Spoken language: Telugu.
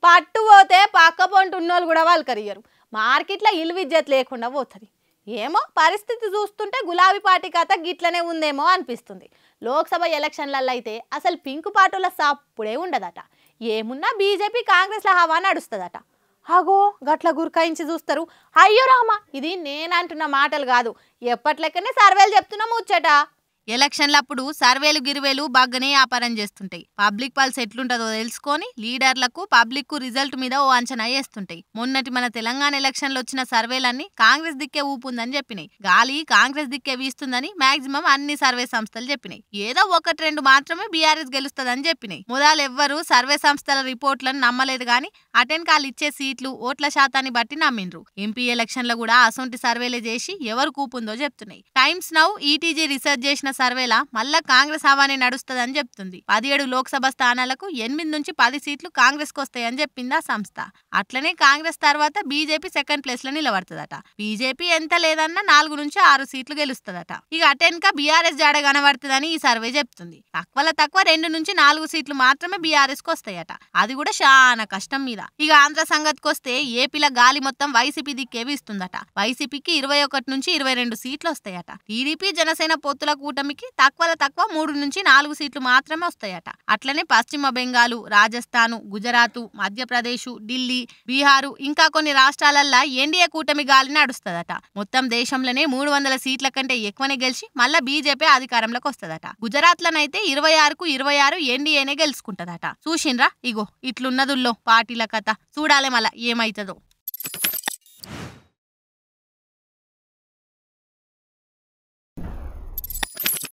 పట్టు పోతే పక్క పొంటి ఉన్నోళ్ళు కూడా వాళ్ళు కరియరు. మార్కెట్లో ఇల్విజ్జత్ లేకుండా పోతుంది. ఏమో పరిస్థితి చూస్తుంటే గులాబీ పార్టీ కథ గిట్లనే ఉందేమో అనిపిస్తుంది. లోక్సభ ఎలక్షన్లలో అయితే అసలు పింకు పార్టీల సప్పుడే ఉండదట. ఏమున్నా బీజేపీ కాంగ్రెస్ల హవా నడుస్తుందట. అగో గట్ల గురకాయించి చూస్తారు. అయ్యో రామా, ఇది నేనంటున్న మాటలు కాదు, ఎప్పట్లెక్కనే సర్వేలు చెప్తున్నా ముచ్చట. ఎలక్షన్లప్పుడు సర్వేలు గిరివేలు బాగానే వ్యాపారం చేస్తుంటాయి. పబ్లిక్ పల్స్ ఎట్లుంటుందో తెలుసుకొని లీడర్లకు పబ్లిక్ కు రిజల్ట్ మీద ఓ అంచనా వేస్తుంటాయి. మొన్నటి మన తెలంగాణ ఎలక్షన్లు వచ్చిన సర్వేలన్నీ కాంగ్రెస్ దిక్కే ఊపుందని చెప్పినాయి. గాలి కాంగ్రెస్ దిక్కే వీస్తుందని మాక్సిమం అన్ని సర్వే సంస్థలు చెప్పినాయి. ఏదో ఒకటి రెండు మాత్రమే బీఆర్ఎస్ గెలుస్తుందని చెప్పినాయి. మొదలు ఎవ్వరు సర్వే సంస్థల రిపోర్ట్లను నమ్మలేదు గాని అటెండ్ కాల్ ఇచ్చే సీట్లు ఓట్ల శాతాన్ని బట్టి నమ్మిండ్రు. ఎంపీ ఎలక్షన్లో కూడా అసొంటి సర్వేలే చేసి ఎవరు కూపుందో చెప్తున్నాయి. టైమ్స్ నౌ ఈటీజీ రీసెర్చ్ చేసిన సర్వేలా మళ్ళా కాంగ్రెస్ హవానే నడుస్తుందని చెప్తుంది. 17 లోక్సభ స్థానాలకు 8 నుంచి 10 సీట్లు కాంగ్రెస్ కు వస్తాయని చెప్పింది ఆ సంస్థ. అట్లనే కాంగ్రెస్ తర్వాత బీజేపీ సెకండ్ ప్లేస్ లో నిలబడుతుందట. బీజేపీ ఎంత లేదన్నా 4 నుంచి 6 సీట్లు గెలుస్తుందట. ఇక అటెన్క బీఆర్ఎస్ జాడ కనబడుతుందని ఈ సర్వే చెప్తుంది. తక్కువ 2 నుంచి 4 సీట్లు మాత్రమే బీఆర్ఎస్ కు వస్తాయట. అది కూడా చాలా కష్టం మీద. ఇక ఆంధ్ర సంగతికి వస్తే ఏపీల గాలి మొత్తం వైసీపీ దిక్కే వీస్తుందట. వైసీపీకి 21 నుంచి 22 సీట్లు వస్తాయట. టీడీపీ జనసేన పొత్తుల కూటమికి తక్కువ 3 నుంచి 4 సీట్లు మాత్రమే వస్తాయట. అట్లనే పశ్చిమ బెంగాలు, రాజస్థాను, గుజరాత్, మధ్యప్రదేశ్, ఢిల్లీ, బీహారు ఇంకా కొన్ని రాష్ట్రాలల్లో ఎన్డీఏ కూటమి గాలి నడుస్తుందట. మొత్తం దేశంలోనే 300 సీట్ల కంటే ఎక్కువనే గెలిచి మళ్ళా బీజేపీ అధికారంలోకి వస్తుందట. గుజరాత్ లోనైతే 26కు 26 ఎన్డీఏనే గెలుచుకుంటదట. చూసిండ్రా, ఇగో ఇట్లున్నదుల్లో పార్టీల కథ. చూడాలి మళ్ళా ఏమైతుందో.